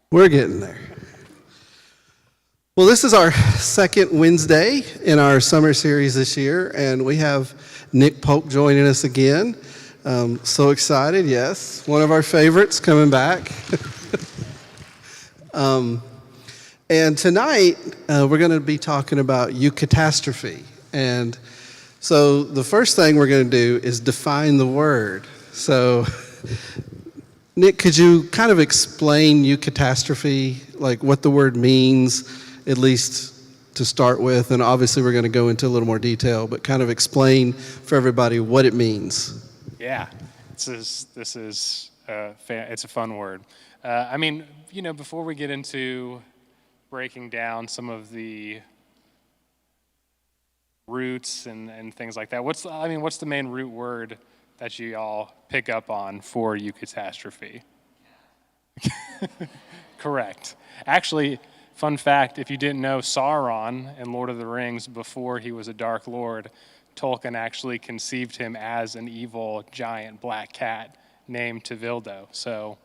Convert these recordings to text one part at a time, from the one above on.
We're getting there. Well, this is our second Wednesday in our summer series this year, and we have Nick Polk joining us again. So excited, yes. One of our favorites coming back. And tonight, we're going to be talking about Eucatastrophe. And so the first thing we're going to do is define the word. So, Nick, could you kind of explain Eucatastrophe, like what the word means, at least to start with? And obviously we're going to go into a little more detail, but kind of explain for everybody what it means. Yeah, it's a fun word. Before we get into breaking down some of the roots and things like that, what's the main root word that you all pick up on for Eucatastrophe? Correct. Actually, fun fact, if you didn't know, Sauron in Lord of the Rings, before he was a Dark Lord, Tolkien actually conceived him as an evil giant black cat named Tevildo. So,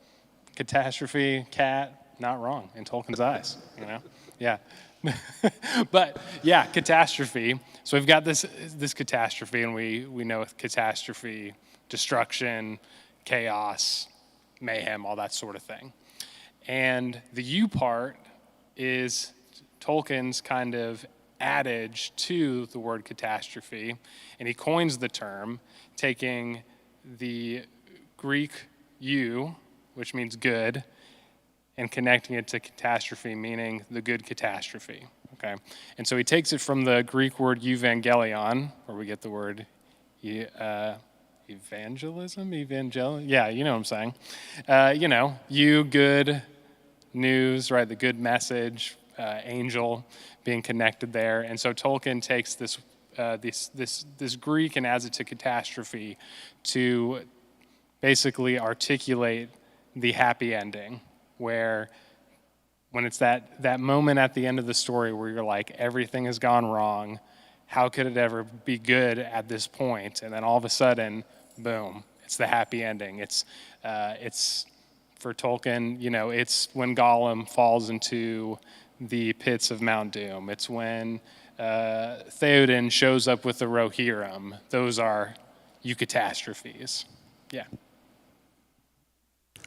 catastrophe, cat, not wrong in Tolkien's eyes, you know? Yeah. But yeah, catastrophe. So we've got this catastrophe, and we know catastrophe, destruction, chaos, mayhem, all that sort of thing. And the U part is Tolkien's kind of adage to the word catastrophe, and he coins the term, taking the Greek eu, which means good, and connecting it to catastrophe, meaning the good catastrophe. Okay, and so he takes it from the Greek word evangelion, where we get the word evangelism, yeah, you know what I'm saying. You, good news, right? The good message, angel being connected there. And so Tolkien takes this Greek and adds it to catastrophe to basically articulate the happy ending, where when it's that moment at the end of the story where you're like, everything has gone wrong, how could it ever be good at this point? And then all of a sudden, boom, it's the happy ending. It's for Tolkien, it's when Gollum falls into the pits of Mount Doom. It's when Theoden shows up with the Rohirrim. Those are Eucatastrophes. Yeah.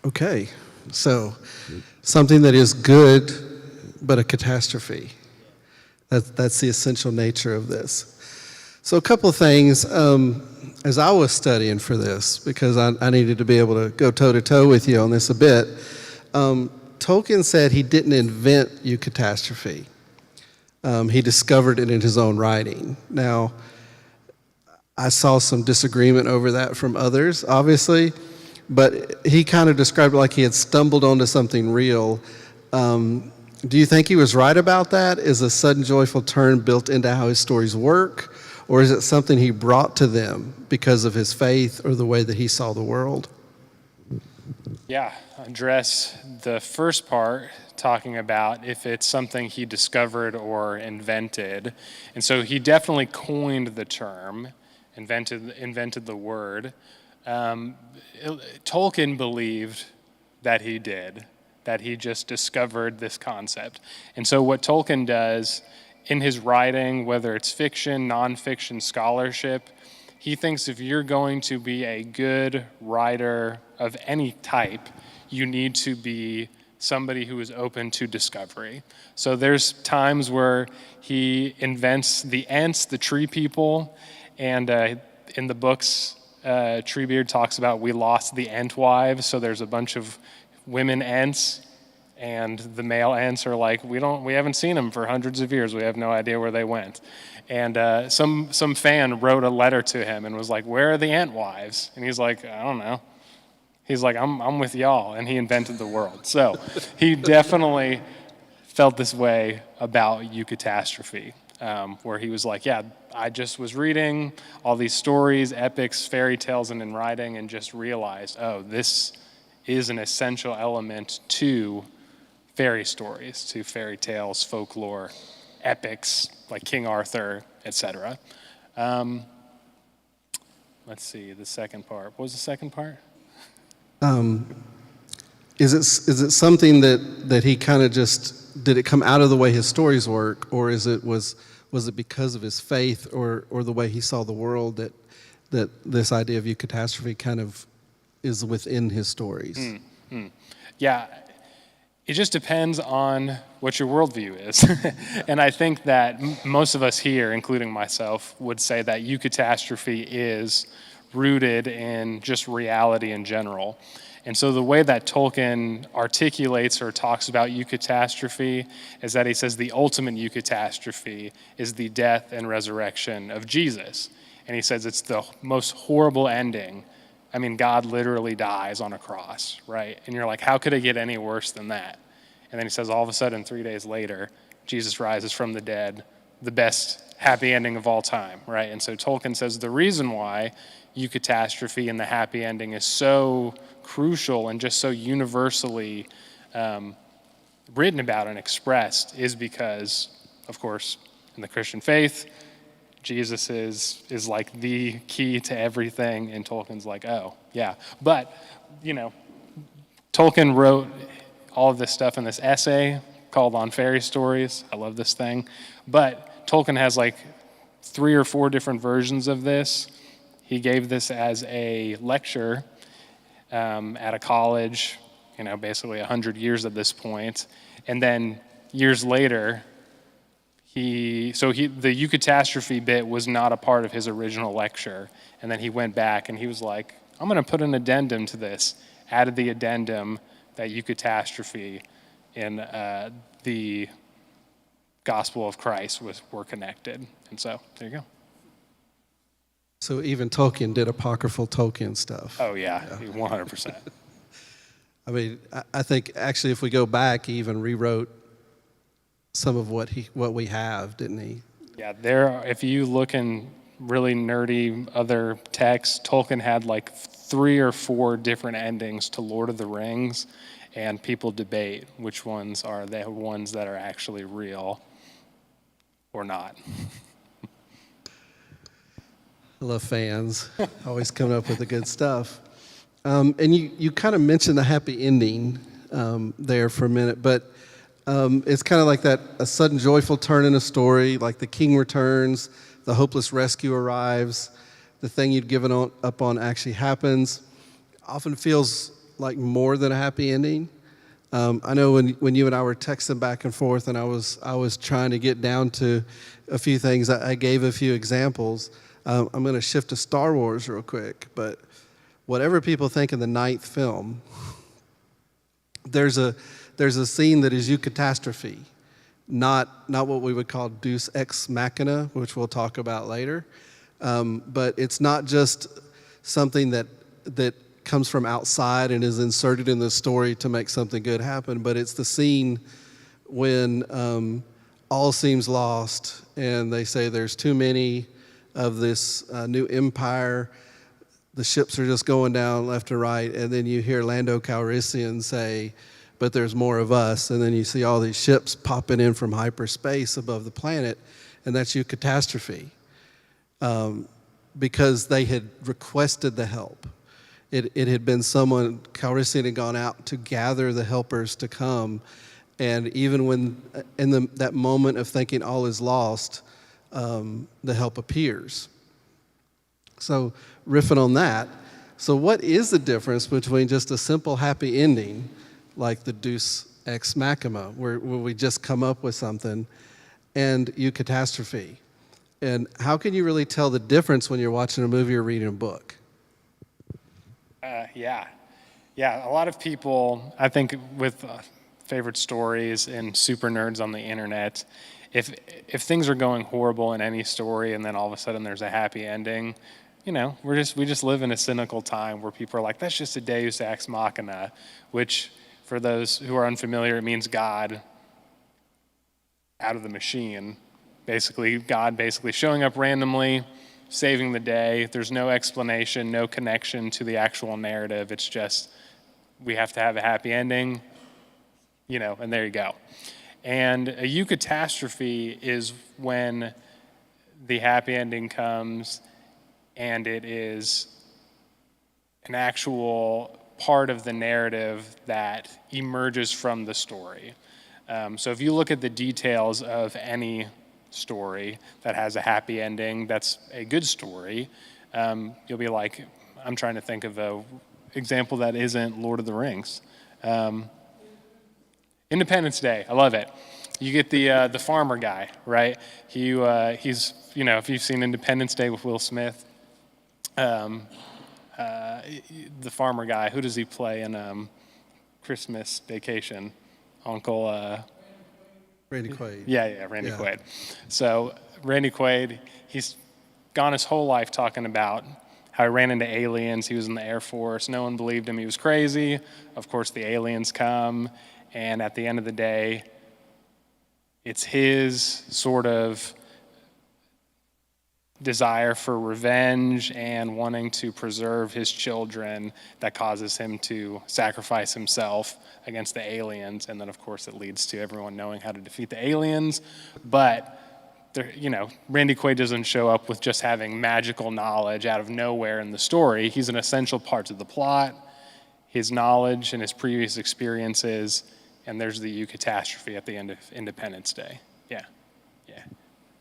Okay, so something that is good, but a catastrophe. That's the essential nature of this. So a couple of things, as I was studying for this, because I needed to be able to go toe-to-toe with you on this a bit, Tolkien said he didn't invent Eucatastrophe. He discovered it in his own writing. Now, I saw some disagreement over that from others, obviously, but he kind of described it like he had stumbled onto something real. Do you think he was right about that? Is a sudden joyful turn built into how his stories work? Or is it something he brought to them because of his faith or the way that he saw the world? Yeah, address the first part, talking about if it's something he discovered or invented. And so he definitely coined the term, invented the word. Tolkien believed that he did, that he just discovered this concept. And so what Tolkien does in his writing, whether it's fiction, nonfiction, scholarship, he thinks if you're going to be a good writer of any type, you need to be somebody who is open to discovery. So there's times where he invents the Ents, the tree people, and in the books, Treebeard talks about we lost the Ent wives, so there's a bunch of women Ents, and the male Ents are like, we haven't seen them for hundreds of years. We have no idea where they went. And some fan wrote a letter to him and was like, where are the Ent wives? And he's like, I don't know. He's like, I'm with y'all, and he invented the world. So he definitely felt this way about Eucatastrophe, where he was like, yeah, I just was reading all these stories, epics, fairy tales, and in writing, and just realized, oh, this is an essential element to fairy stories, to fairy tales, folklore, epics like King Arthur, etc. Let's see, the second part. What was the second part? is it something that he kind of just, did it come out of the way his stories work, or was it because of his faith or the way he saw the world that this idea of eucatastrophe kind of is within his stories? Yeah, it just depends on what your worldview is. And I think that most of us here, including myself, would say that eucatastrophe is rooted in just reality in general. And so the way that Tolkien articulates or talks about eucatastrophe is that he says the ultimate eucatastrophe is the death and resurrection of Jesus. And he says it's the most horrible ending. I mean, God literally dies on a cross, right? And you're like, how could it get any worse than that? And then he says all of a sudden, 3 days later, Jesus rises from the dead, the best happy ending of all time, right? And so Tolkien says the reason why eucatastrophe and the happy ending is so crucial and just so universally written about and expressed is because, of course, in the Christian faith, Jesus is like the key to everything, and Tolkien's like, oh, yeah. But, Tolkien wrote all of this stuff in this essay called On Fairy Stories. I love this thing. But Tolkien has like 3 or 4 different versions of this. He gave this as a lecture at a college, basically 100 years at this point. And then years later, the eucatastrophe bit was not a part of his original lecture. And then he went back and he was like, I'm going to put an addendum to this. Added the addendum that eucatastrophe and the gospel of Christ were connected. And so there you go. So even Tolkien did apocryphal Tolkien stuff. Oh, yeah. 100%. I mean, I think actually if we go back, he even rewrote some of what we have, didn't he? Yeah, if you look in really nerdy other texts, Tolkien had like 3 or 4 different endings to Lord of the Rings, and people debate which ones are the ones that are actually real or not. I love fans, always coming up with the good stuff. And you kind of mentioned the happy ending there for a minute, but it's kind of like that, a sudden joyful turn in a story, like the king returns, the hopeless rescue arrives, the thing you'd given up on actually happens. Often feels like more than a happy ending. I know when you and I were texting back and forth, and I was trying to get down to a few things, I gave a few examples. I'm going to shift to Star Wars real quick, but whatever people think of the 9th film, there's a scene that is eucatastrophe, not what we would call deus ex machina, which we'll talk about later. But it's not just something that comes from outside and is inserted in the story to make something good happen, but it's the scene when all seems lost and they say there's too many of this new empire. The ships are just going down left to right, and then you hear Lando Calrissian say, but there's more of us, and then you see all these ships popping in from hyperspace above the planet, and that's eucatastrophe, because they had requested the help. It had been someone, Calrissian had gone out to gather the helpers to come, and even when, in that moment of thinking all is lost, the help appears. So riffing on that, so what is the difference between just a simple happy ending, like the deus ex machina, where we just come up with something, and eucatastrophe? And how can you really tell the difference when you're watching a movie or reading a book? Yeah. A lot of people, I think, with favorite stories and super nerds on the internet, if things are going horrible in any story and then all of a sudden there's a happy ending, we just live in a cynical time where people are like, that's just a deus ex machina, which for those who are unfamiliar, it means God out of the machine. Basically, God basically showing up randomly, saving the day. There's no explanation, no connection to the actual narrative. It's just, we have to have a happy ending, and there you go. And a eucatastrophe is when the happy ending comes and it is an actual part of the narrative that emerges from the story. So if you look at the details of any story that has a happy ending, that's a good story, you'll be like, I'm trying to think of a example that isn't Lord of the Rings. Independence Day, I love it. You get the farmer guy, right? He's, if you've seen Independence Day with Will Smith, the farmer guy, who does he play in Christmas Vacation? Uncle. Randy Quaid. Yeah, Randy Quaid. So Randy Quaid, he's gone his whole life talking about how he ran into aliens. He was in the Air Force. No one believed him. He was crazy. Of course, the aliens come, and at the end of the day, it's his sort of desire for revenge and wanting to preserve his children that causes him to sacrifice himself against the aliens. And then, of course, it leads to everyone knowing how to defeat the aliens. But Randy Quaid doesn't show up with just having magical knowledge out of nowhere in the story. He's an essential part of the plot, his knowledge and his previous experiences, and there's the Eucatastrophe at the end of Independence Day.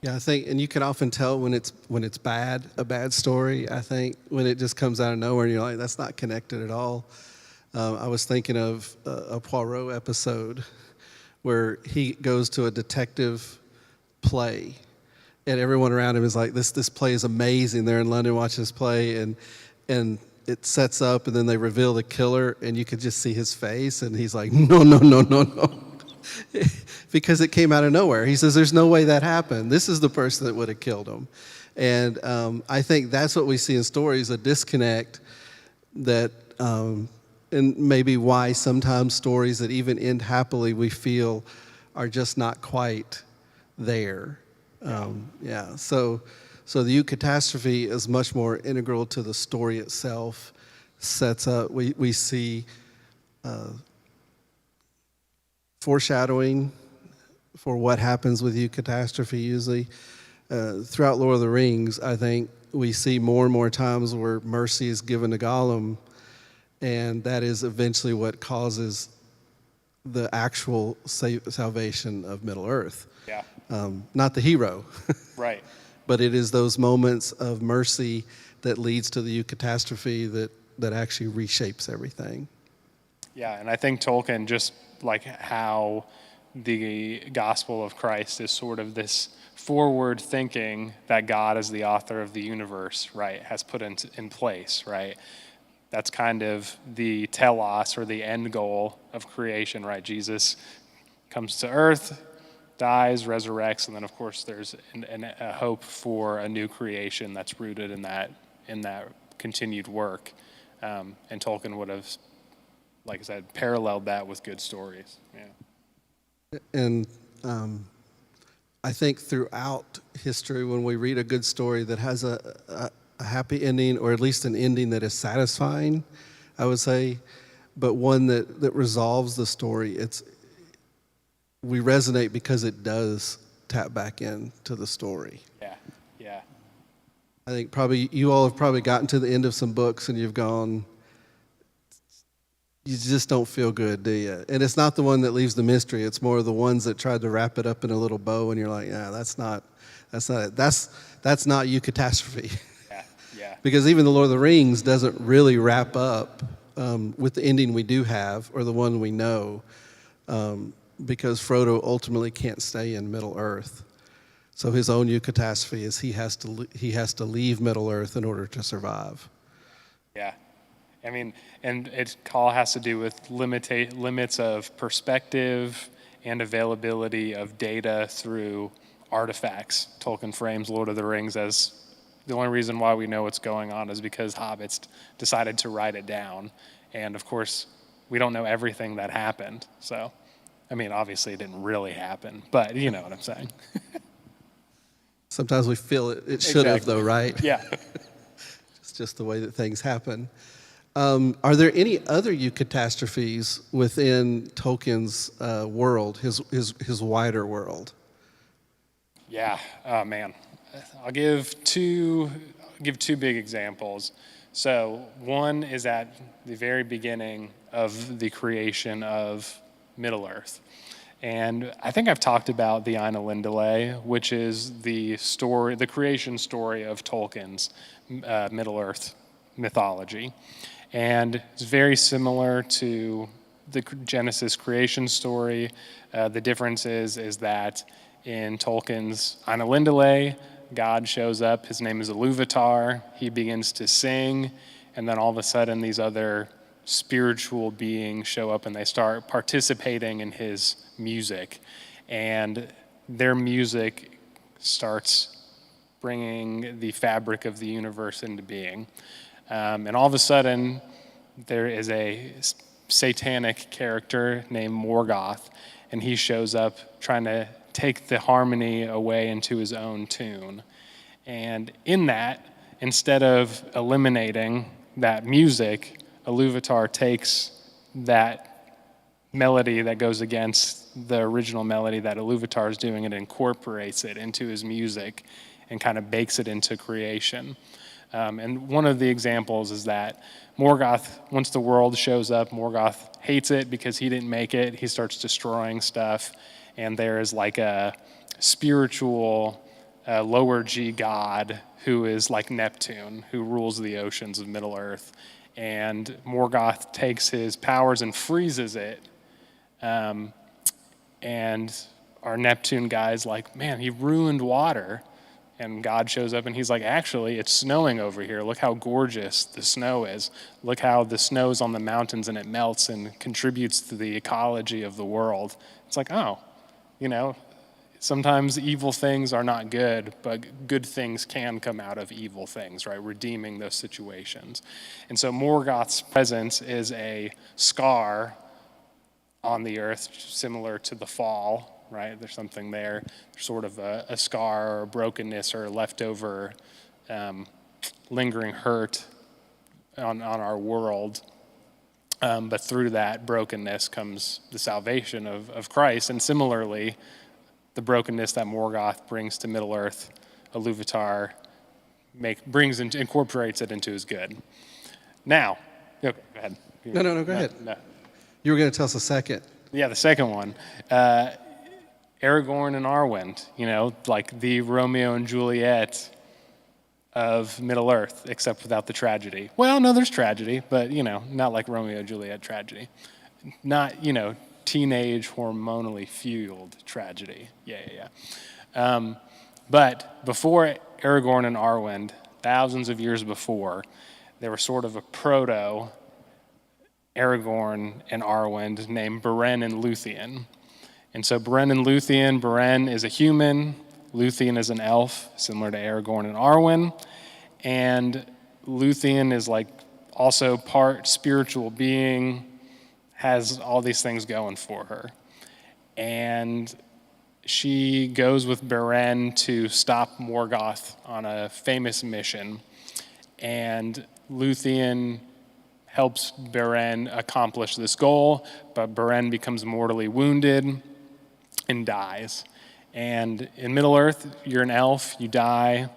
Yeah, I think, and you can often tell when it's bad, a bad story. I think when it just comes out of nowhere and you're like, that's not connected at all. I was thinking of a Poirot episode where he goes to a detective play, and everyone around him is like, this play is amazing. They're in London watching this play, and it sets up, and then they reveal the killer, and you could just see his face, and he's like, no. Because it came out of nowhere. He says, there's no way that happened. This is the person that would have killed him. And I think that's what we see in stories, a disconnect that, and maybe why sometimes stories that even end happily we feel are just not quite there. So the Eucatastrophe is much more integral to the story itself, sets up, we see foreshadowing for what happens with Eucatastrophe usually. Throughout Lord of the Rings, I think we see more and more times where mercy is given to Gollum, and that is eventually what causes the actual salvation of Middle-earth. Yeah. Not the hero. Right. But it is those moments of mercy that leads to the Eucatastrophe that actually reshapes everything. Yeah, and I think Tolkien, just like how the gospel of Christ is sort of this forward thinking that God is the author of the universe, right, has put in place, right? That's kind of the telos, or the end goal of creation, right? Jesus comes to earth, dies, resurrects, and then of course there's a hope for a new creation that's rooted in that continued work. And Tolkien would have, like I said, paralleled that with good stories. Yeah. And I think throughout history, when we read a good story that has a happy ending, or at least an ending that is satisfying, I would say, but one that resolves the story, we resonate because it does tap back into the story. Yeah. I think probably you all have probably gotten to the end of some books and you've gone, you just don't feel good, do you? And it's not the one that leaves the mystery. It's more the ones that tried to wrap it up in a little bow, and you're like, yeah, that's not it. That's not Eucatastrophe. Yeah. Because even the Lord of the Rings doesn't really wrap up with the ending we do have, or the one we know, because Frodo ultimately can't stay in Middle Earth. So his own Eucatastrophe is he has to leave Middle Earth in order to survive. Yeah. I mean, and it all has to do with limits of perspective and availability of data through artifacts. Tolkien frames Lord of the Rings as the only reason why we know what's going on is because hobbits decided to write it down. And of course, we don't know everything that happened. So, I mean, obviously it didn't really happen, but you know what I'm saying. Sometimes we feel it should have, though, right? Yeah. It's just the way that things happen. Are there any other Eucatastrophes within Tolkien's world, his wider world? Yeah. Oh man, I'll give two big examples. So one is at the very beginning of the creation of Middle-earth. And I think I've talked about the Ainulindale, which is the story, the creation story of Tolkien's Middle-earth mythology. And it's very similar to the Genesis creation story. The difference is that in Tolkien's Ainulindale, God shows up, his name is Iluvatar, he begins to sing, and then all of a sudden these other spiritual beings show up and they start participating in his music. And their music starts bringing the fabric of the universe into being. And all of a sudden, there is a satanic character named Morgoth, and he shows up trying to take the harmony away into his own tune. And in that, instead of eliminating that music, Iluvatar takes that melody that goes against the original melody that Iluvatar is doing and incorporates it into his music and kind of bakes it into creation. And one of the examples is that Morgoth, once the world shows up, Morgoth hates it because he didn't make it. He starts destroying stuff. And there is like a spiritual lower G god who is like Neptune, who rules the oceans of Middle-earth. And Morgoth takes his powers and freezes it. And our Neptune guy's like, man, he ruined water. And God shows up and he's like, actually, it's snowing over here. Look how gorgeous the snow is. Look how the snow's on the mountains and it melts and contributes to the ecology of the world. It's like, oh, you know, sometimes evil things are not good, but good things can come out of evil things, right? Redeeming those situations. And so Morgoth's presence is a scar on the earth, similar to the fall. Right, there's something there, sort of a scar or a brokenness or a leftover lingering hurt on our world. But through that brokenness comes the salvation of Christ. And similarly, the brokenness that Morgoth brings to Middle-earth, Iluvatar incorporates it into his good. Now, okay, go ahead. No, go ahead. No. You were going to tell us a second. Yeah, the second one. Aragorn and Arwen, you know, like the Romeo and Juliet of Middle-earth, except without the tragedy. Well, no, there's tragedy, but, you know, not like Romeo and Juliet tragedy. Not, you know, teenage, hormonally fueled tragedy. Yeah. But before Aragorn and Arwen, thousands of years before, there was sort of a proto Aragorn and Arwen named Beren and Luthien. And so Beren and Luthien, Beren is a human, Luthien is an elf, similar to Aragorn and Arwen. And Luthien is like also part spiritual being, has all these things going for her. And she goes with Beren to stop Morgoth on a famous mission. And Luthien helps Beren accomplish this goal, but Beren becomes mortally wounded and dies. And in Middle-earth, you're an elf, you die,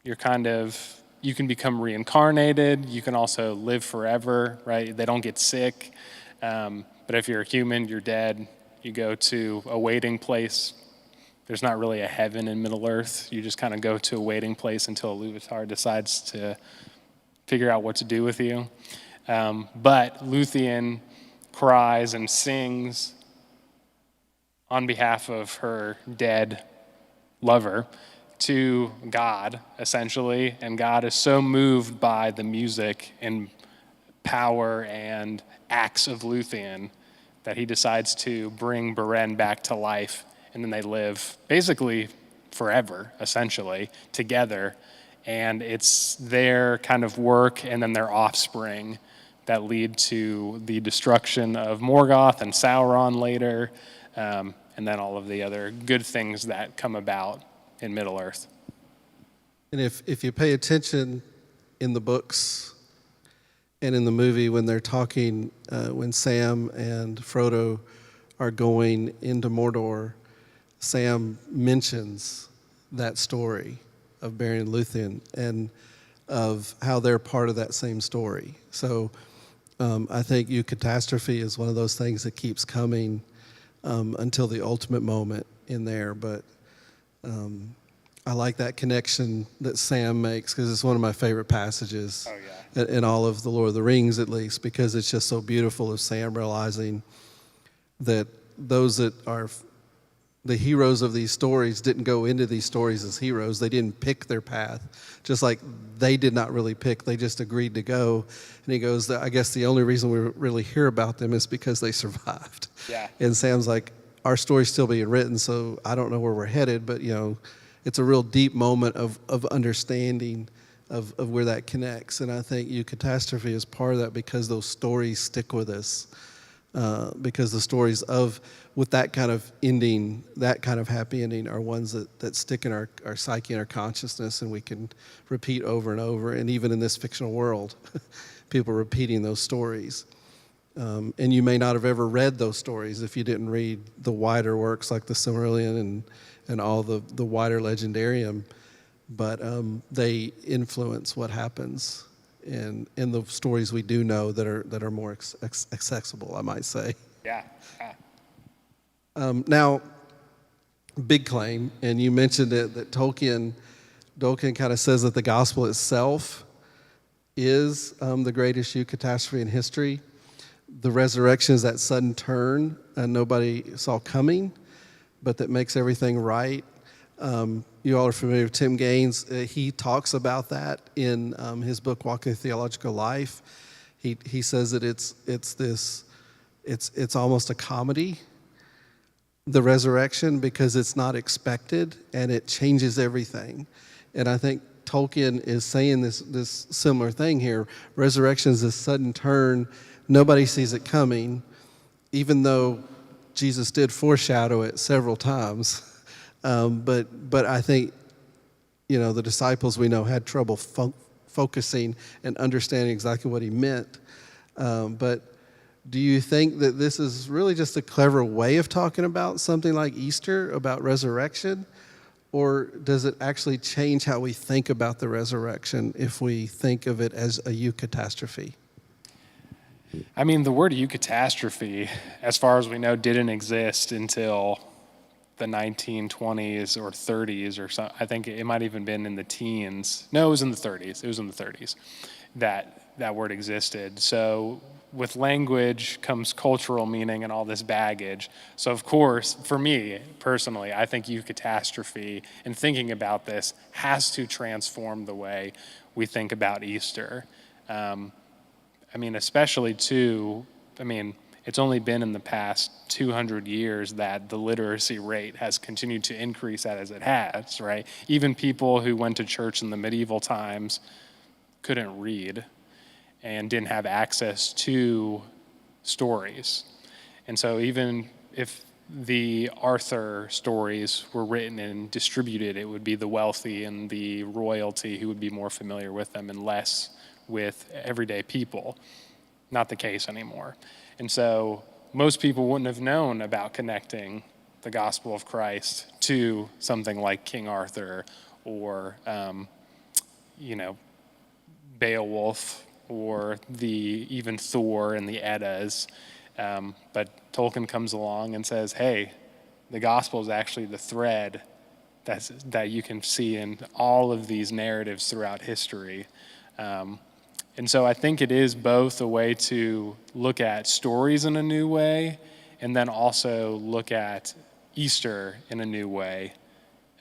you can become reincarnated, you can also live forever, right? They don't get sick. But if you're a human, you're dead. You go to a waiting place. There's not really a heaven in Middle-earth. You just kind of go to a waiting place until Iluvatar decides to figure out what to do with you. But Luthien cries and sings on behalf of her dead lover to God, essentially. And God is so moved by the music and power and acts of Luthien that he decides to bring Beren back to life. And then they live basically forever, essentially, together. And it's their kind of work and then their offspring that lead to the destruction of Morgoth and Sauron later, and then all of the other good things that come about in Middle-earth. And if you pay attention in the books and in the movie when they're talking, when Sam and Frodo are going into Mordor, Sam mentions that story of Beren and Luthien. And of how they're part of that same story. So I think Eucatastrophe is one of those things that keeps coming until the ultimate moment in there. But I like that connection that Sam makes because it's one of my favorite passages in all of the Lord of the Rings, at least, because it's just so beautiful of Sam realizing that those that are the heroes of these stories didn't go into these stories as heroes. They didn't pick their path, just like they did not really pick. They just agreed to go. And he goes, I guess the only reason we really hear about them is because they survived. Yeah. And Sam's like, our story's still being written, so I don't know where we're headed, but, it's a real deep moment of understanding of where that connects. And I think Eucatastrophe is part of that because those stories stick with us. Because the stories with that kind of ending, that kind of happy ending, are ones that stick in our psyche and our consciousness, and we can repeat over and over. And even in this fictional world, people are repeating those stories. And you may not have ever read those stories if you didn't read the wider works like the Silmarillion and all the wider legendarium, but they influence what happens in the stories we do know that are more accessible, I might say. Yeah. Now, big claim, and you mentioned it, that Tolkien kind of says that the gospel itself is the greatest Eucatastrophe in history. The resurrection is that sudden turn nobody saw coming, but that makes everything right. You all are familiar with Tim Gaines. He talks about that in his book Walking the Theological Life. He says that it's almost a comedy, the resurrection, because it's not expected and it changes everything. And I think Tolkien is saying this similar thing here. Resurrection is this sudden turn. Nobody sees it coming, even though Jesus did foreshadow it several times. But I think, the disciples we know had trouble focusing and understanding exactly what he meant. But do you think that this is really just a clever way of talking about something like Easter, about resurrection? Or does it actually change how we think about the resurrection if we think of it as a Eucatastrophe? I mean, the word Eucatastrophe, as far as we know, didn't exist until the 1920s or 30s or so. I think it might even been in the teens. No, it was in the 30s. It was in the 30s that word existed. So with language comes cultural meaning and all this baggage. So of course, for me personally, I think Eucatastrophe and thinking about this has to transform the way we think about Easter. Especially too, it's only been in the past 200 years that the literacy rate has continued to increase as it has, right? Even people who went to church in the medieval times couldn't read and didn't have access to stories. And so even if the Arthur stories were written and distributed, it would be the wealthy and the royalty who would be more familiar with them and less with everyday people. Not the case anymore. And so most people wouldn't have known about connecting the gospel of Christ to something like King Arthur or, Beowulf or even Thor and the Eddas. But Tolkien comes along and says, hey, the gospel is actually the thread that you can see in all of these narratives throughout history. And so I think it is both a way to look at stories in a new way and then also look at Easter in a new way,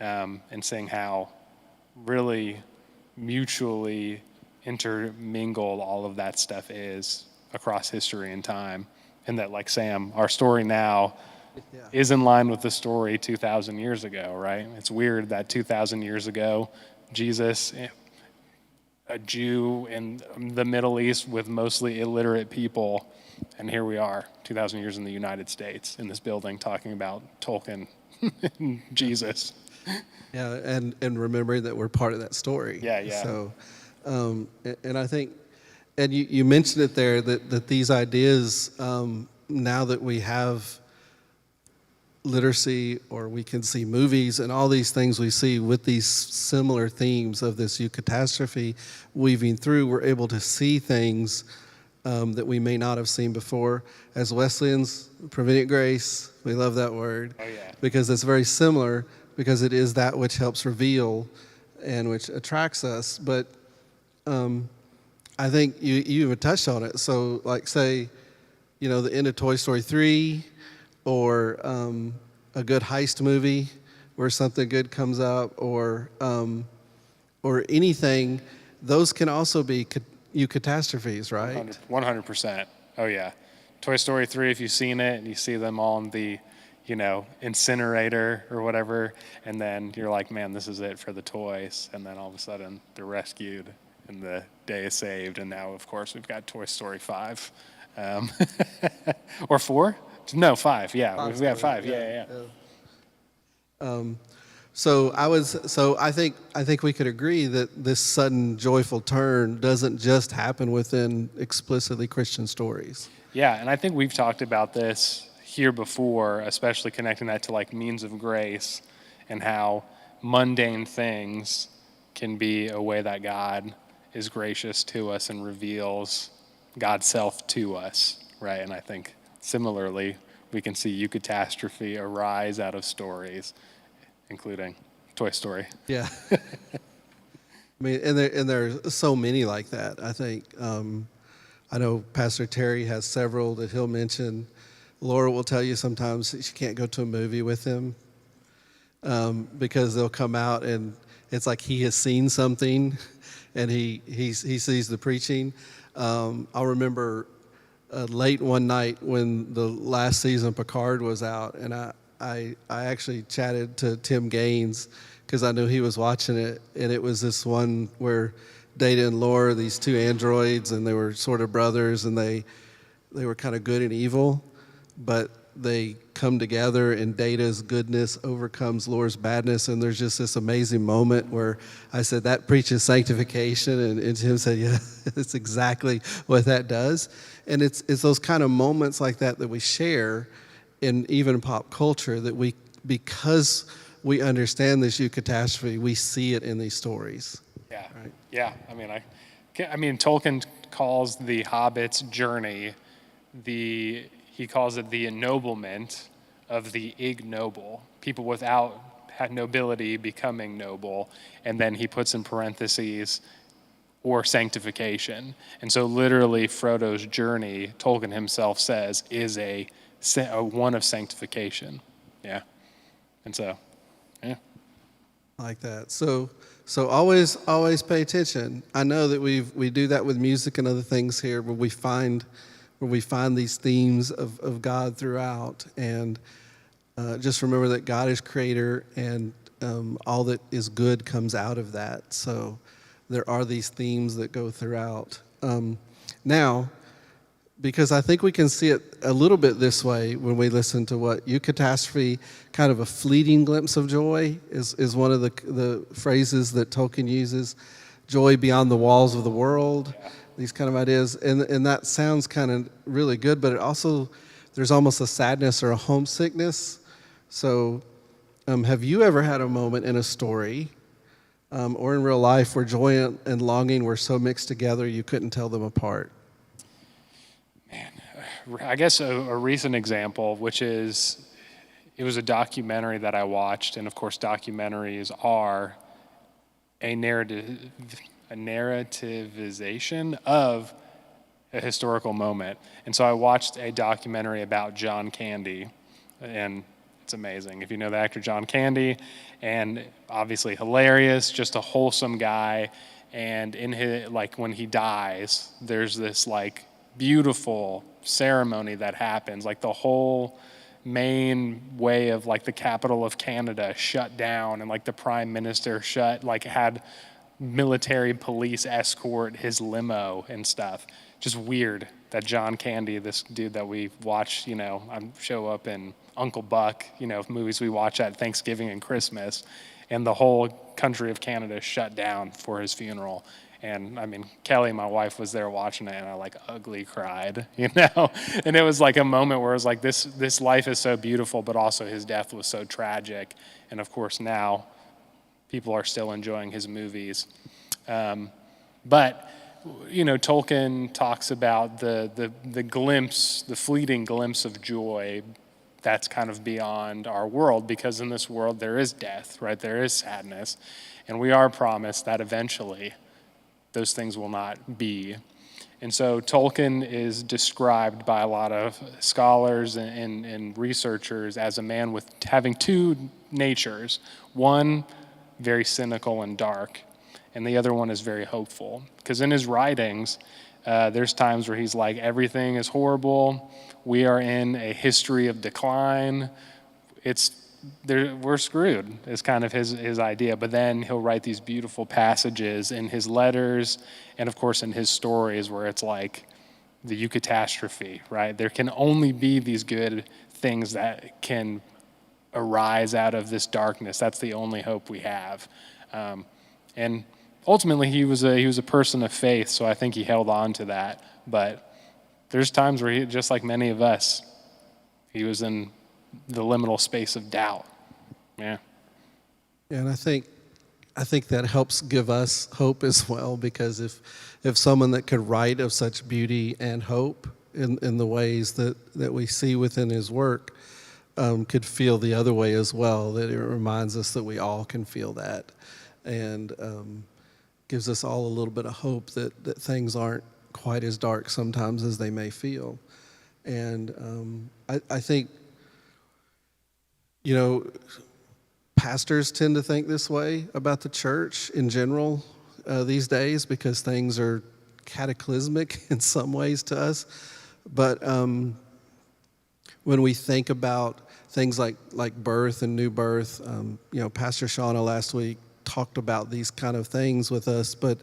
and seeing how really mutually intermingled all of that stuff is across history and time. And that, like Sam, our story now is in line with the story 2,000 years ago, right? It's weird that 2,000 years ago, Jesus, a Jew in the Middle East with mostly illiterate people, and here we are, 2,000 years in the United States, in this building, talking about Tolkien, Jesus. Yeah, and remembering that we're part of that story. Yeah. So, and I think, and you mentioned it there, that these ideas, now that we have literacy, or we can see movies and all these things we see with these similar themes of this eucatastrophe weaving through. We're able to see things that we may not have seen before. As Wesleyans, prevenient grace, we love that word. Oh, yeah. Because it's very similar, because it is that which helps reveal and which attracts us. But I think you even touched on it. So, like, say, the end of Toy Story 3, or a good heist movie where something good comes up, or anything, those can also be eucatastrophes, right? 100%. Oh, yeah. Toy Story 3, if you've seen it and you see them all in the, incinerator or whatever, and then you're like, man, this is it for the toys. And then all of a sudden they're rescued and the day is saved. And now, of course, we've got Toy Story 5. Or 4? No, 5. Yeah, we've got 5. Yeah. So I think we could agree that this sudden joyful turn doesn't just happen within explicitly Christian stories. Yeah, and I think we've talked about this here before, especially connecting that to like means of grace and how mundane things can be a way that God is gracious to us and reveals God's self to us, right? And I think similarly, we can see eucatastrophe arise out of stories, including Toy Story. Yeah. I mean, and there's so many like that. I think I know Pastor Terry has several that he'll mention. Laura will tell you sometimes she can't go to a movie with him because they'll come out and it's like he has seen something, and he sees the preaching. I'll remember late one night when the last season of Picard was out, and I actually chatted to Tim Gaines because I knew he was watching it, and it was this one where Data and Laura, these two androids, and they were sort of brothers, and they were kind of good and evil, but they come together, and Data's goodness overcomes Laura's badness, and there's just this amazing moment where I said, that preaches sanctification, and Tim said, yeah, that's exactly what that does. And it's those kind of moments like that we share in even pop culture, that because we understand this eucatastrophe, we see it in these stories. Yeah, right? Yeah. I mean, Tolkien calls the Hobbit's journey he calls it the ennoblement of the ignoble, people without nobility becoming noble, and then he puts in parentheses, or sanctification. And so literally Frodo's journey, Tolkien himself says, is a one of sanctification. Yeah. And so, yeah. Like that. So always pay attention. I know that we do that with music and other things here, where we find these themes of God throughout, and just remember that God is creator, and all that is good comes out of that. So there are these themes that go throughout. Now, because I think we can see it a little bit this way when we listen to what eucatastrophe, kind of a fleeting glimpse of joy, is one of the phrases that Tolkien uses. Joy beyond the walls of the world, these kind of ideas. And that sounds kind of really good, but it also, there's almost a sadness or a homesickness. So have you ever had a moment in a story or in real life where joy and longing were so mixed together you couldn't tell them apart? Man, I guess a recent example, which is, it was a documentary that I watched, and of course documentaries are a narrativization of a historical moment. And so I watched a documentary about John Candy, and it's amazing. If you know the actor John Candy, and obviously hilarious, just a wholesome guy. And in his, like, when he dies, there's this like beautiful ceremony that happens, like the whole main way of like the capital of Canada shut down, and like the prime minister had military police escort his limo and stuff. Just weird that John Candy, this dude that we watch, show up in Uncle Buck, movies we watch at Thanksgiving and Christmas, and the whole country of Canada shut down for his funeral. And I mean, Kelly, my wife, was there watching it, and I like ugly cried, you know? And it was like a moment where it was like, this life is so beautiful, but also his death was so tragic. And of course, now people are still enjoying his movies. But, you know, Tolkien talks about the glimpse, the fleeting glimpse of joy that's kind of beyond our world, because in this world there is death, right? There is sadness. And we are promised that eventually those things will not be. And so Tolkien is described by a lot of scholars and researchers as a man with having two natures. One, very cynical and dark, and the other one is very hopeful. Because in his writings, there's times where he's like, everything is horrible, we are in a history of decline, we're screwed, is kind of his idea. But then he'll write these beautiful passages in his letters and, of course, in his stories where it's like the Eucatastrophe, right? There can only be these good things that can arise out of this darkness. That's the only hope we have. And ultimately, he was a person of faith, so I think he held on to that. But there's times where he, just like many of us, he was in the liminal space of doubt. Yeah. And I think that helps give us hope as well, because if someone that could write of such beauty and hope in the ways that we see within his work could feel the other way as well, that it reminds us that we all can feel that, and gives us all a little bit of hope that things aren't quite as dark sometimes as they may feel. And I think, you know, pastors tend to think this way about the church in general these days, because things are cataclysmic in some ways to us. But when we think about things like birth and new birth, you know, Pastor Shauna last week talked about these kind of things with us, but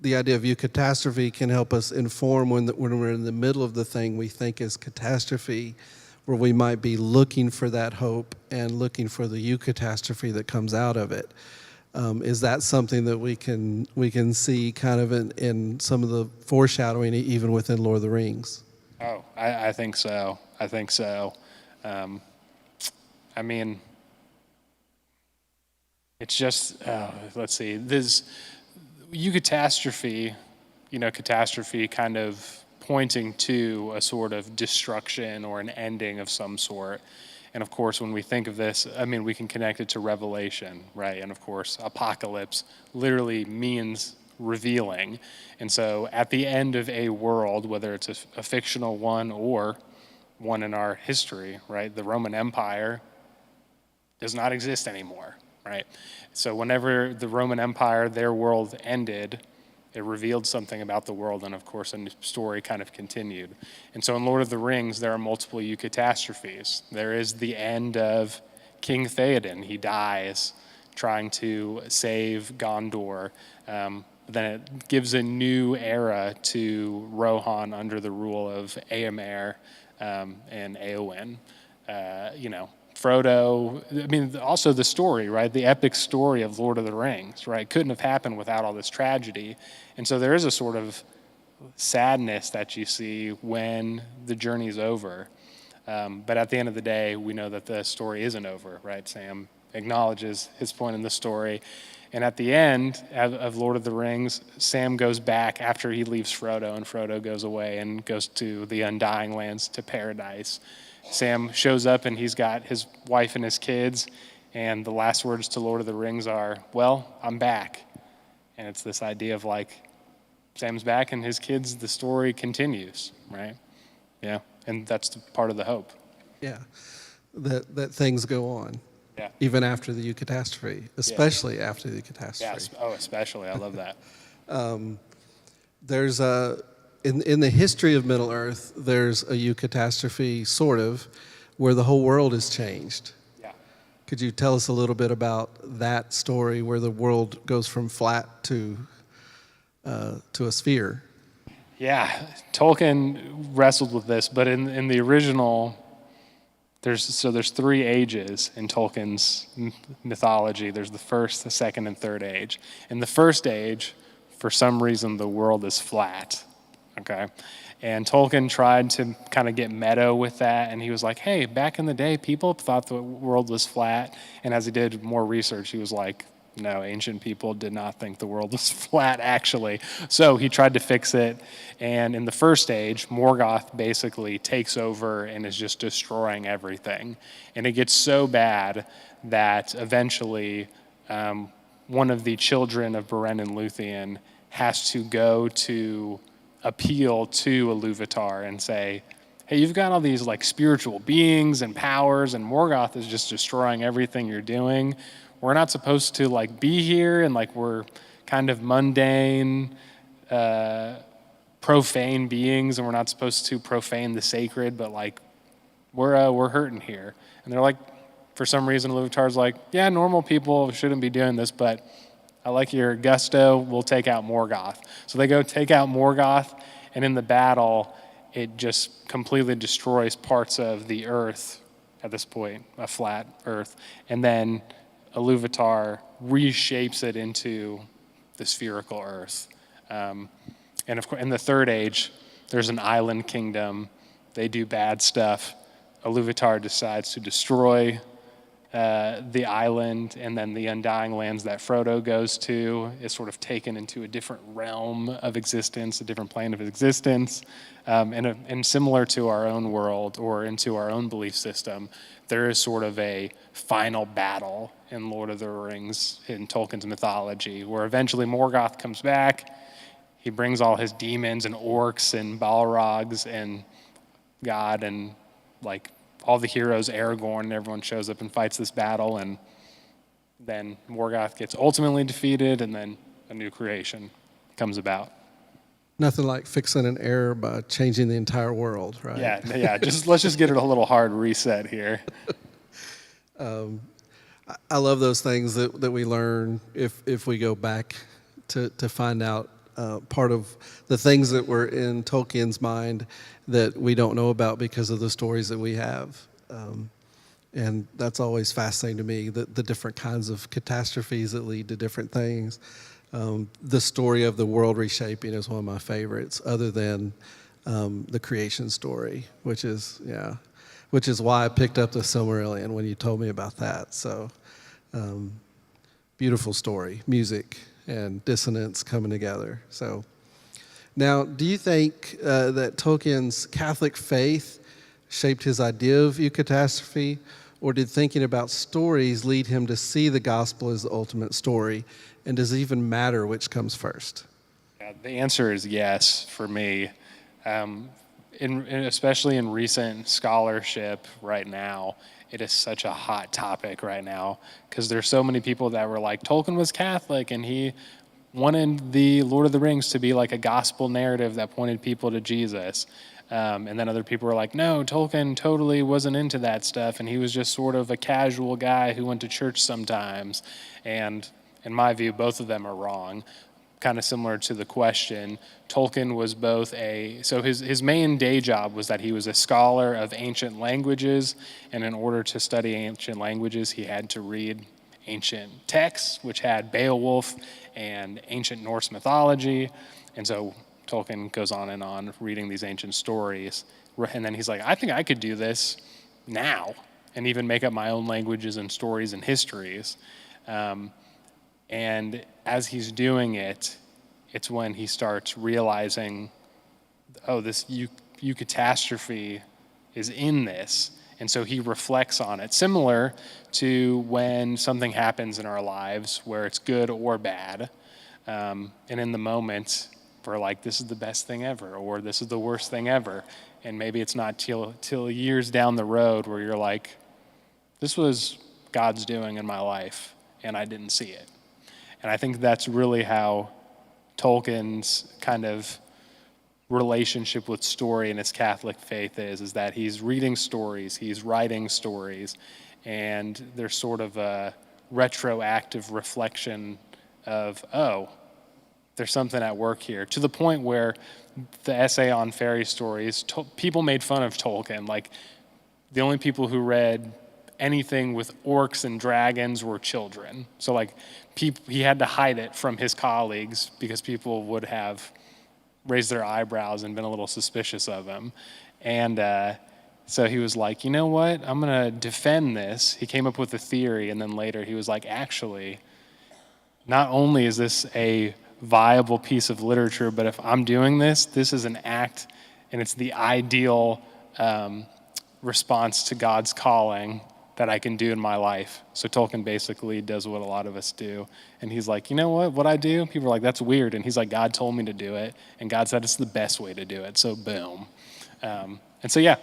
the idea of eucatastrophe can help us inform when we're in the middle of the thing we think is catastrophe, where we might be looking for that hope and looking for the eucatastrophe that comes out of it. Is that something that we can see kind of in some of the foreshadowing even within Lord of the Rings? Oh, I think so. I think so. I mean, it's just, let's see, this eucatastrophe, you know, catastrophe kind of pointing to a sort of destruction or an ending of some sort. And of course, when we think of this, I mean, we can connect it to Revelation, right? And of course, apocalypse literally means revealing. And so at the end of a world, whether it's a fictional one or one in our history, right? The Roman Empire does not exist anymore, right? So whenever the Roman Empire, their world ended, it revealed something about the world, and of course, a story kind of continued. And so in Lord of the Rings, there are multiple eucatastrophes. There is the end of King Theoden. He dies trying to save Gondor. Then it gives a new era to Rohan under the rule of Éomer and Éowyn. You know, Frodo, I mean, also the story, right? The epic story of Lord of the Rings, right? Couldn't have happened without all this tragedy. And so there is a sort of sadness that you see when the journey's over. But at the end of the day, we know that the story isn't over, right? Sam acknowledges his point in the story. And at the end of Lord of the Rings, Sam goes back after he leaves Frodo, and Frodo goes away and goes to the Undying Lands, to paradise. Sam shows up, and he's got his wife and his kids, and the last words to Lord of the Rings are, "Well, I'm back." And it's this idea of like, Sam's back, and his kids, the story continues, right? Yeah, and that's part of the hope. Yeah, that things go on. Yeah. Even after the eucatastrophe, especially after the catastrophe. Yeah, especially, I love that. There's in the history of Middle Earth, there's a eucatastrophe, sort of, where the whole world is changed. Yeah. Could you tell us a little bit about that story, where the world goes from flat to a sphere? Yeah, Tolkien wrestled with this, but in the original there's three ages in Tolkien's mythology. There's the first, the second, and third age. In the first age, for some reason, the world is flat. Okay, and Tolkien tried to kind of get meta with that, and he was like, "Hey, back in the day, people thought the world was flat." And as he did more research, he was like, "No, ancient people did not think the world was flat, actually." So he tried to fix it, and in the first age, Morgoth basically takes over and is just destroying everything. And it gets so bad that eventually one of the children of Beren and Luthien has to go to appeal to Iluvatar and say, "Hey, you've got all these like spiritual beings and powers, and Morgoth is just destroying everything you're doing. We're not supposed to like be here, and like we're kind of mundane, profane beings, and we're not supposed to profane the sacred, but like we're hurting here." And they're like, for some reason, Iluvatar's like, "Yeah, normal people shouldn't be doing this, but I like your gusto. We'll take out Morgoth." So they go take out Morgoth, and in the battle, it just completely destroys parts of the earth at this point, a flat earth. And then Iluvatar reshapes it into the spherical earth. And of course, in the third age, there's an island kingdom. They do bad stuff. Iluvatar decides to destroy the island, and then the Undying Lands that Frodo goes to is sort of taken into a different realm of existence, a different plane of existence. And similar to our own world or into our own belief system, there is sort of a final battle in Lord of the Rings, in Tolkien's mythology, where eventually Morgoth comes back. He brings all his demons and orcs and Balrogs and God and like all the heroes, Aragorn, and everyone shows up and fights this battle, and then Morgoth gets ultimately defeated, and then a new creation comes about. Nothing like fixing an error by changing the entire world, right? Yeah. Let's just get it a little hard reset here. I love those things that we learn if we go back to find out part of the things that were in Tolkien's mind that we don't know about because of the stories that we have. And that's always fascinating to me, the different kinds of catastrophes that lead to different things. The story of the world reshaping is one of my favorites, other than the creation story, which is why I picked up the Silmarillion when you told me about that. So, beautiful story, music and dissonance coming together. So, now, do you think that Tolkien's Catholic faith shaped his idea of Eucatastrophe, or did thinking about stories lead him to see the gospel as the ultimate story? And does it even matter which comes first? Yeah, the answer is yes for me. Especially in recent scholarship right now, it is such a hot topic right now because there's so many people that were like, Tolkien was Catholic and he wanted the Lord of the Rings to be like a gospel narrative that pointed people to Jesus. And then other people were like, no, Tolkien totally wasn't into that stuff, and he was just sort of a casual guy who went to church sometimes. And in my view, both of them are wrong. Kind of similar to the question, Tolkien was both so his main day job was that he was a scholar of ancient languages, and in order to study ancient languages, he had to read ancient texts, which had Beowulf and ancient Norse mythology. And so Tolkien goes on and on reading these ancient stories. And then he's like, I think I could do this now and even make up my own languages and stories and histories. And as he's doing it, it's when he starts realizing, oh, this Eucatastrophe is in this. And so he reflects on it, similar to when something happens in our lives where it's good or bad. And in the moment, we're like, this is the best thing ever, or this is the worst thing ever. And maybe it's not till years down the road where you're like, this was God's doing in my life, and I didn't see it. And I think that's really how Tolkien's kind of relationship with story and his Catholic faith is that he's reading stories, he's writing stories, and there's sort of a retroactive reflection of, oh, there's something at work here, to the point where the essay on fairy stories, people made fun of Tolkien. Like, the only people who read anything with orcs and dragons were children. So like he had to hide it from his colleagues because people would have raised their eyebrows and been a little suspicious of him. And so he was like, you know what? I'm going to defend this. He came up with a theory, and then later he was like, actually, not only is this a viable piece of literature, but if I'm doing this, this is an act, and it's the ideal response to God's calling that I can do in my life. So Tolkien basically does what a lot of us do. And he's like, you know what I do? People are like, that's weird. And he's like, God told me to do it. And God said it's the best way to do it. So boom. And so, yeah.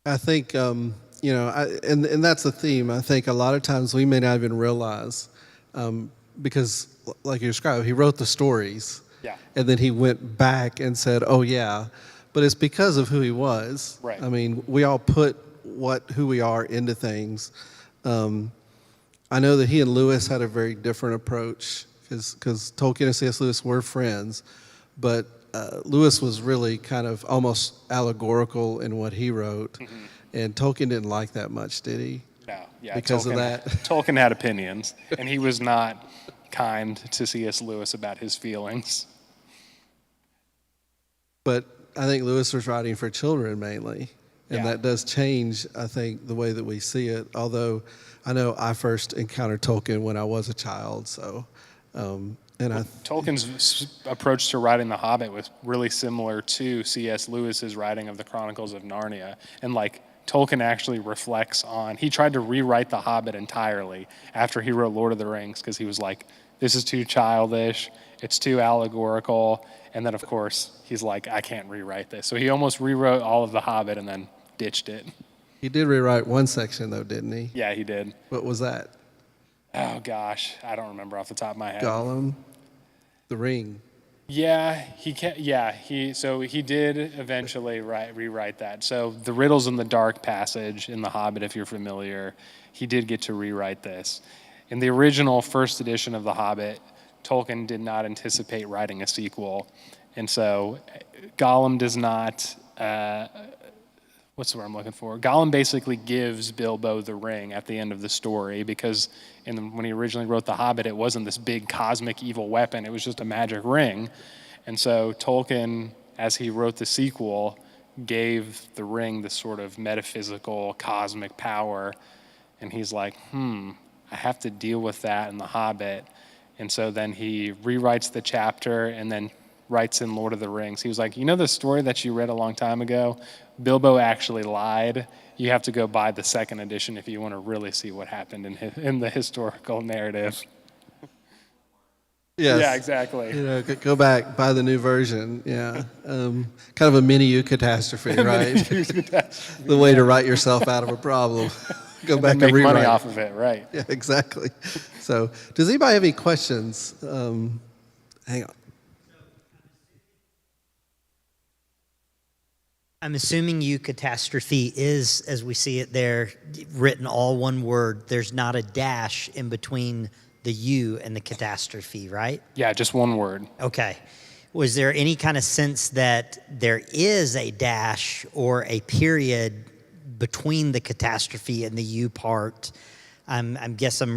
I think, and that's the theme. I think a lot of times we may not even realize, because like you described, he wrote the stories. Yeah. And then he went back and said, oh yeah, but it's because of who he was. Right. I mean, we all put who we are into things. I know that he and Lewis had a very different approach because Tolkien and C.S. Lewis were friends, but Lewis was really kind of almost allegorical in what he wrote, and Tolkien didn't like that much, did he? No, yeah. Because of that. Tolkien had opinions, and he was not kind to C.S. Lewis about his feelings. But I think Lewis was writing for children mainly, and that does change, I think, the way that we see it. Although I know I first encountered Tolkien when I was a child, so Tolkien's approach to writing The Hobbit was really similar to C.S. Lewis's writing of the Chronicles of Narnia. And like Tolkien actually reflects on, he tried to rewrite The Hobbit entirely after he wrote Lord of the Rings because he was like, this is too childish, it's too allegorical. And then of course, he's like, I can't rewrite this. So he almost rewrote all of The Hobbit and then ditched it. He did rewrite one section though, didn't he? Yeah, he did. What was that? Oh gosh, I don't remember off the top of my head. Gollum? The Ring. Yeah, he did eventually rewrite that. So the riddles in the dark passage in The Hobbit, if you're familiar, he did get to rewrite this. In the original first edition of The Hobbit, Tolkien did not anticipate writing a sequel, and so Gollum does not. What's the word I'm looking for? Gollum basically gives Bilbo the ring at the end of the story because when he originally wrote The Hobbit, it wasn't this big cosmic evil weapon. It was just a magic ring. And so Tolkien, as he wrote the sequel, gave the ring this sort of metaphysical cosmic power. And he's like, I have to deal with that in The Hobbit. And so then he rewrites the chapter and then writes in Lord of the Rings. He was like, you know the story that you read a long time ago? Bilbo actually lied. You have to go buy the second edition if you want to really see what happened in the historical narrative. Yes. Yeah, exactly. Go back, buy the new version. Yeah. Kind of a mini Eucatastrophe, right? The way to write yourself out of a problem. Go back and make rewrite. money off of it, right? Yeah, exactly. So, does anybody have any questions? Hang on. I'm assuming Eucatastrophe is, as we see it there, written all one word. There's not a dash in between the U and the catastrophe, right? Yeah, just one word. Okay. Was there any kind of sense that there is a dash or a period between the catastrophe and the U part? I'm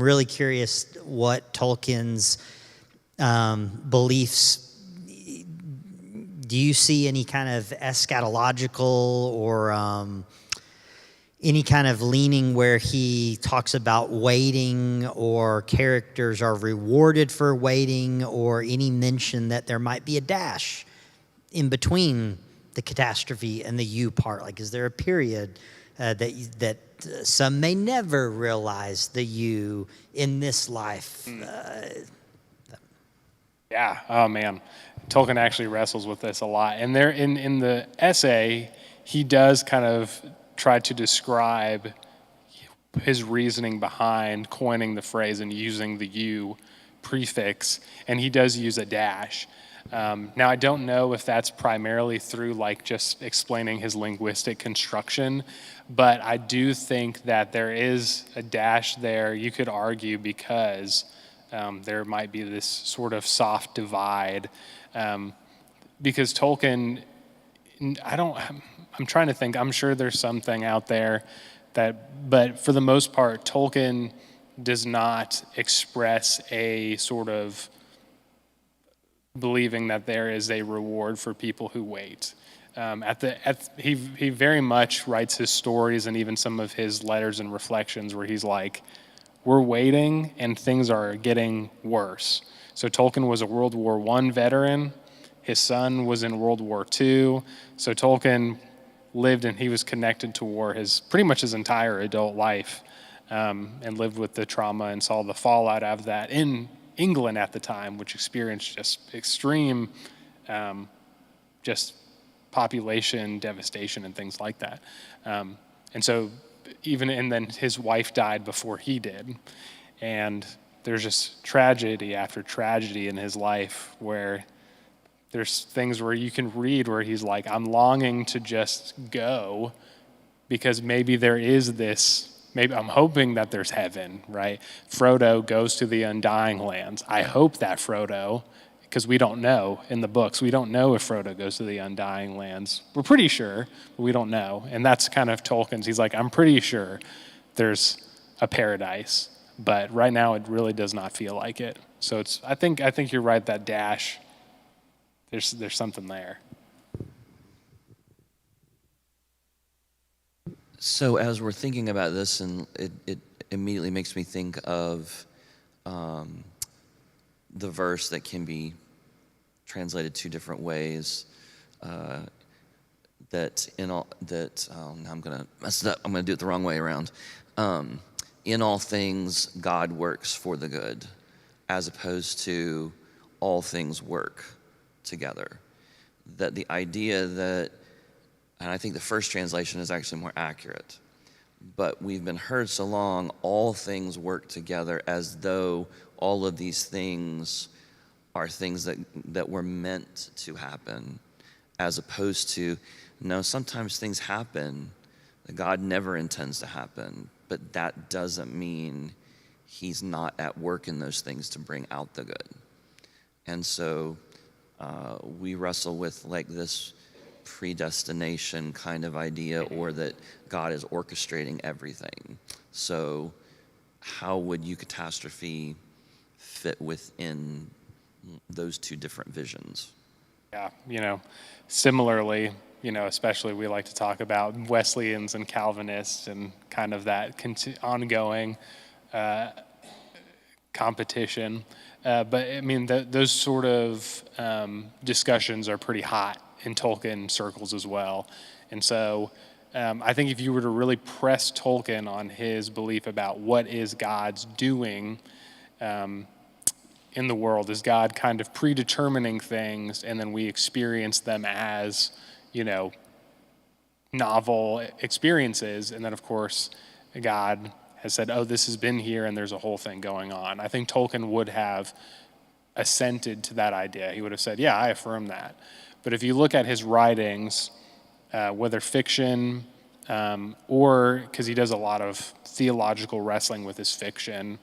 really curious what Tolkien's beliefs. Do you see any kind of eschatological or any kind of leaning where he talks about waiting or characters are rewarded for waiting, or any mention that there might be a dash in between the catastrophe and the you part? Like, is there a period that some may never realize the you in this life? Yeah. Oh man, Tolkien actually wrestles with this a lot. And there, in the essay, he does kind of try to describe his reasoning behind coining the phrase and using the "you" prefix, and he does use a dash. Now, I don't know if that's primarily through like just explaining his linguistic construction, but I do think that there is a dash there. You could argue because there might be this sort of soft divide, because Tolkien I'm trying to think. I'm sure there's something out there but for the most part, Tolkien does not express a sort of believing that there is a reward for people who wait. He very much writes his stories and even some of his letters and reflections where he's like, we're waiting and things are getting worse. So Tolkien was a World War I veteran. His son was in World War II. So Tolkien lived and he was connected to war pretty much his entire adult life, and lived with the trauma and saw the fallout of that in England at the time, which experienced just extreme just population devastation and things like that. And so and then his wife died before he did. And there's just tragedy after tragedy in his life where there's things where you can read where he's like, I'm longing to just go because maybe there is maybe I'm hoping that there's heaven, right? Frodo goes to the Undying Lands. I hope that Frodo, because we don't know in the books, we don't know if Frodo goes to the Undying Lands. We're pretty sure, but we don't know. And that's kind of Tolkien's. He's like, I'm pretty sure there's a paradise, but right now it really does not feel like it. So I think you're right, that dash, there's something there. So as we're thinking about this, and it immediately makes me think of the verse that can be translated two different ways. Now I'm gonna mess it up. I'm gonna do it the wrong way around. In all things, God works for the good, as opposed to all things work together. That the idea that, and I think the first translation is actually more accurate, but we've been heard so long, all things work together, as though all of these things are things that were meant to happen, as opposed to, no, sometimes things happen that God never intends to happen, but that doesn't mean he's not at work in those things to bring out the good. And so we wrestle with like this predestination kind of idea, or that God is orchestrating everything. So how would Eucatastrophe fit within those two different visions? Yeah, similarly, especially we like to talk about Wesleyans and Calvinists and kind of that ongoing competition. But I mean, those sort of discussions are pretty hot in Tolkien circles as well. And so I think if you were to really press Tolkien on his belief about what is God's doing in the world, is God kind of predetermining things and then we experience them as, novel experiences. And then, of course, God has said, oh, this has been here and there's a whole thing going on. I think Tolkien would have assented to that idea. He would have said, yeah, I affirm that. But if you look at his writings, whether fiction or, because he does a lot of theological wrestling with his fiction,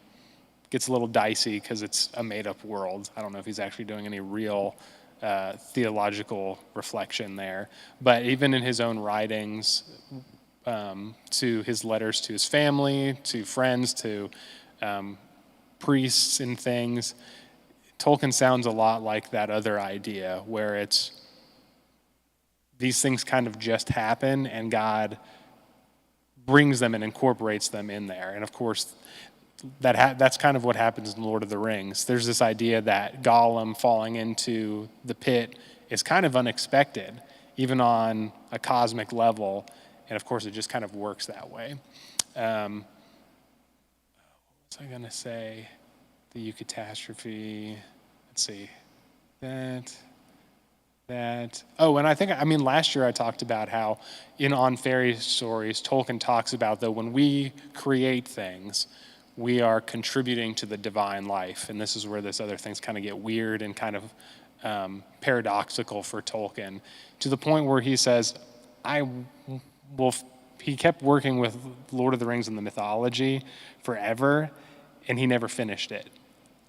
gets a little dicey because it's a made-up world. I don't know if he's actually doing any real theological reflection there. But even in his own writings, to his letters to his family, to friends, to priests and things, Tolkien sounds a lot like that other idea where it's these things kind of just happen and God brings them and incorporates them in there. And of course, that's kind of what happens in Lord of the Rings. There's this idea that Gollum falling into the pit is kind of unexpected, even on a cosmic level. And of course, it just kind of works that way. What was I going to say? The Eucatastrophe. Let's see. That. Oh, and I mean, last year I talked about how on fairy stories, Tolkien talks about, though, when we create things, we are contributing to the divine life. And this is where this other things kind of get weird and kind of paradoxical for Tolkien, to the point where he says, he kept working with Lord of the Rings and the mythology forever, and he never finished it.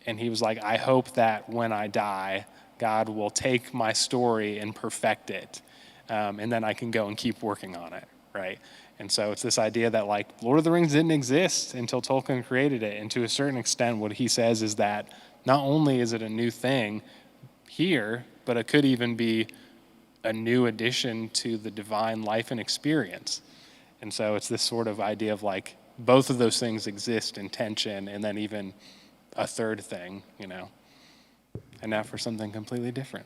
And he was like, I hope that when I die, God will take my story and perfect it. and then I can go and keep working on it, right? And so it's this idea that like Lord of the Rings didn't exist until Tolkien created it. And to a certain extent, what he says is that not only is it a new thing here, but it could even be a new addition to the divine life and experience. And so it's this sort of idea of like both of those things exist in tension, and then even a third thing, you know. And now for something completely different.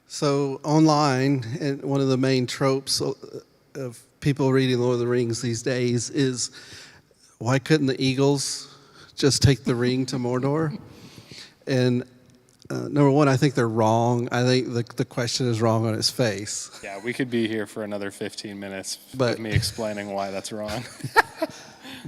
So online, and one of the main tropes of people reading Lord of the Rings these days is, why couldn't the Eagles just take the ring to Mordor? And number one, I think they're wrong. I think the question is wrong on its face. Yeah, we could be here for another 15 minutes But- with me explaining why that's wrong.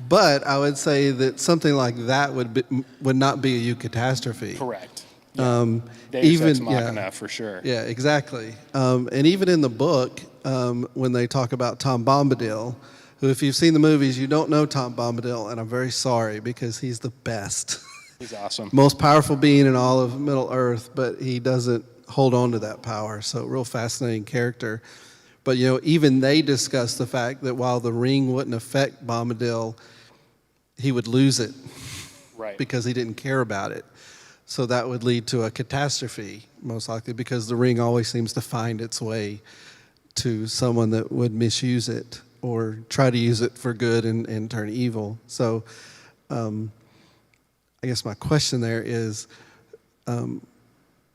But I would say that something like that would not be a Eucatastrophe. Correct. Deus Deus Ex yeah. Machina, for sure. Yeah, exactly. And even in the book, when they talk about Tom Bombadil, who, if you've seen the movies, you don't know Tom Bombadil, and I'm very sorry because he's the best. He's awesome. Most powerful being in all of Middle Earth, but he doesn't hold on to that power. So, real fascinating character. But, you know, even they discuss the fact that while the ring wouldn't affect Bombadil, he would lose it Right. because he didn't care about it. So that would lead to a catastrophe, most likely, because the ring always seems to find its way to someone that would misuse it or try to use it for good and turn evil. So I guess my question there is,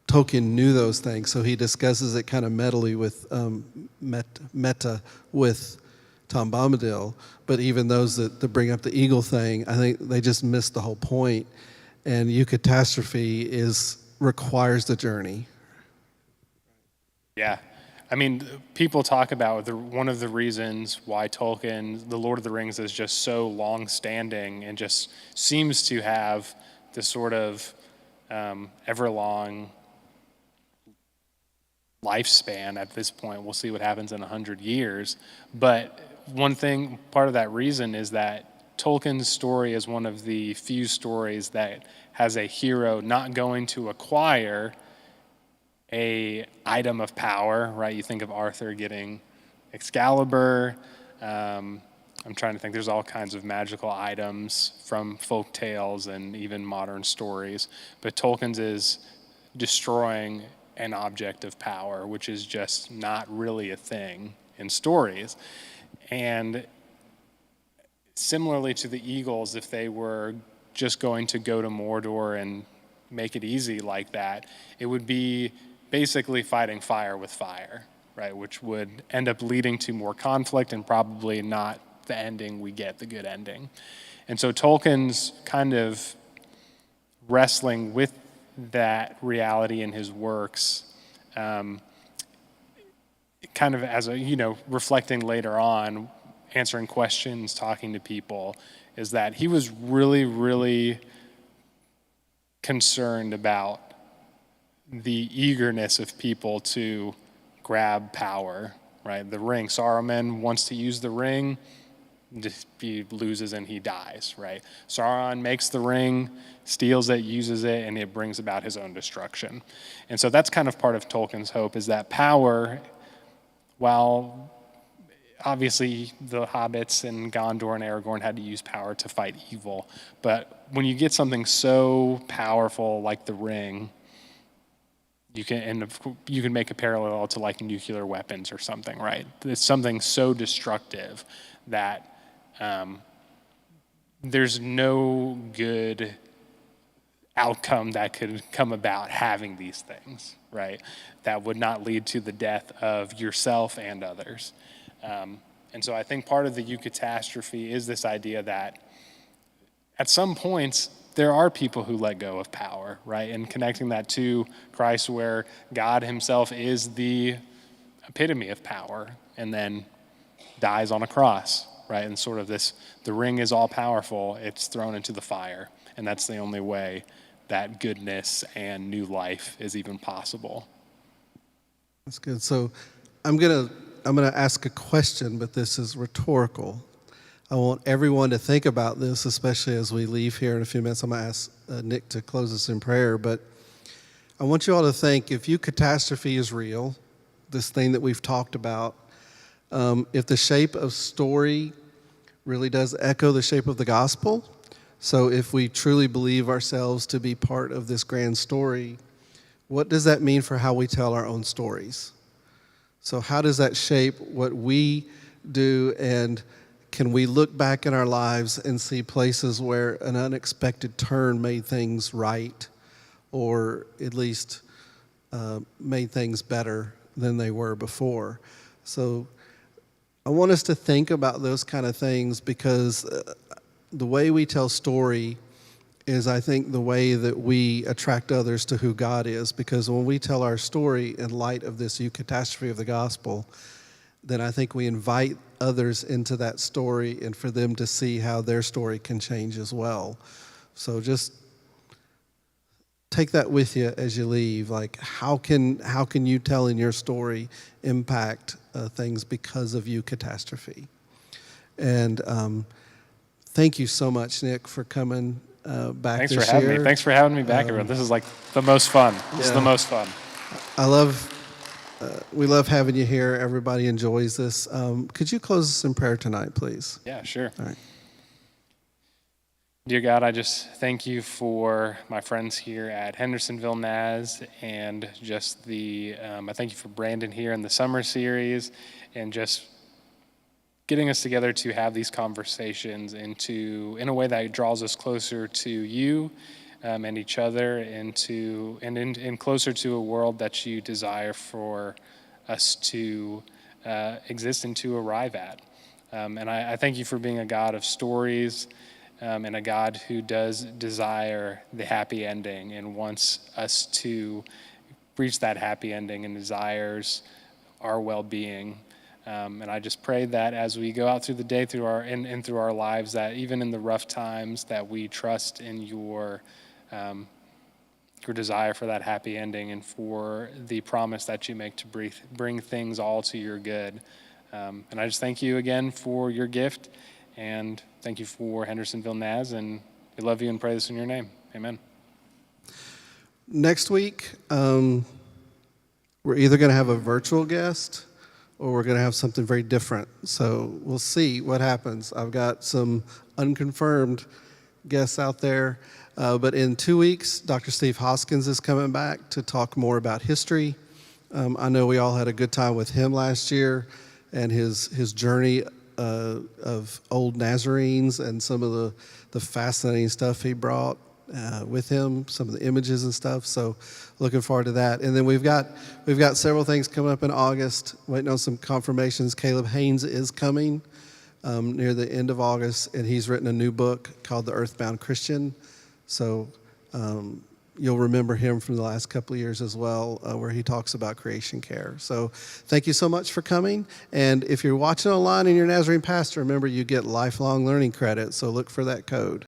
Tolkien knew those things, so he discusses it kind of metally with meta with Tom Bombadil, but even those that bring up the eagle thing, I think they just missed the whole point. And Eucatastrophe requires the journey. Yeah. I mean, people talk about one of the reasons why Tolkien, The Lord of the Rings, is just so long-standing and just seems to have this sort of ever-long lifespan at this point. We'll see what happens in 100 years. But part of that reason is that Tolkien's story is one of the few stories that has a hero not going to acquire a item of power, right? You think of Arthur getting Excalibur. I'm trying to think. There's all kinds of magical items from folk tales and even modern stories. But Tolkien's is destroying an object of power, which is just not really a thing in stories. And similarly to the Eagles, if they were just going to go to Mordor and make it easy like that, it would be basically fighting fire with fire, right? Which would end up leading to more conflict and probably not the ending we get, the good ending. And so Tolkien's kind of wrestling with that reality in his works, kind of as reflecting later on, answering questions, talking to people, is that he was really, really concerned about the eagerness of people to grab power, right? The ring. Saruman wants to use the ring, he loses and he dies, right? Sauron makes the ring, steals it, uses it, and it brings about his own destruction. And so that's kind of part of Tolkien's hope, is that power, while obviously the hobbits and Gondor and Aragorn had to use power to fight evil, but when you get something so powerful like the ring, you can make a parallel to like nuclear weapons or something, right? It's something so destructive that there's no good outcome that could come about having these things, right? That would not lead to the death of yourself and others. And so I think part of the Eucatastrophe is this idea that at some points, there are people who let go of power, right? And connecting that to Christ, where God himself is the epitome of power and then dies on a cross, right? And sort of the ring is all powerful, it's thrown into the fire. And that's the only way that goodness and new life is even possible. That's good. So I'm gonna ask a question, but this is rhetorical. I want everyone to think about this, especially as we leave here in a few minutes. I'm going to ask Nick to close us in prayer, but I want you all to think, if Eucatastrophe is real, this thing that we've talked about, if the shape of story really does echo the shape of the gospel, so if we truly believe ourselves to be part of this grand story, what does that mean for how we tell our own stories? So how does that shape what we do, and can we look back in our lives and see places where an unexpected turn made things right, or at least made things better than they were before? So I want us to think about those kind of things, because the way we tell story is, I think, the way that we attract others to who God is. Because when we tell our story in light of this eucatastrophe of the gospel, then I think we invite others into that story, and for them to see how their story can change as well. So just take that with you as you leave. Like, how can you telling your story impact things because of eucatastrophe? And thank you so much, Nick, for coming back Thanks this for having year. me. Thanks for having me back, everyone. This is like the most fun. This is the most fun. We love having you here. Everybody enjoys this. Could you close us in prayer tonight, please? Yeah, sure. All right. Dear God, I just thank you for my friends here at Hendersonville NAS, and just I thank you for Brandon here in the summer series, and just getting us together to have these conversations in a way that draws us closer to you and each other, and closer to a world that you desire for us to exist and to arrive at. And I thank you for being a God of stories, and a God who does desire the happy ending and wants us to reach that happy ending and desires our well-being. And I just pray that as we go out through the day, through our lives, that even in the rough times, that we trust in your desire for that happy ending, and for the promise that you make to bring things all to your good. And I just thank you again for your gift, and thank you for Hendersonville NAS, and we love you and pray this in your name. Amen. Next week, we're either going to have a virtual guest, or we're going to have something very different. So we'll see what happens. I've got some unconfirmed guests out there. But in 2 weeks, Dr. Steve Hoskins is coming back to talk more about history. I know we all had a good time with him last year, and his journey of old Nazarenes, and some of the fascinating stuff he brought with him, some of the images and stuff. So looking forward to that. And then we've got several things coming up in August, waiting on some confirmations. Caleb Haynes is coming near the end of August, and he's written a new book called The Earthbound Christian. So you'll remember him from the last couple of years as well, where he talks about creation care. So thank you so much for coming. And if you're watching online and you're a Nazarene pastor, remember you get lifelong learning credit, so look for that code.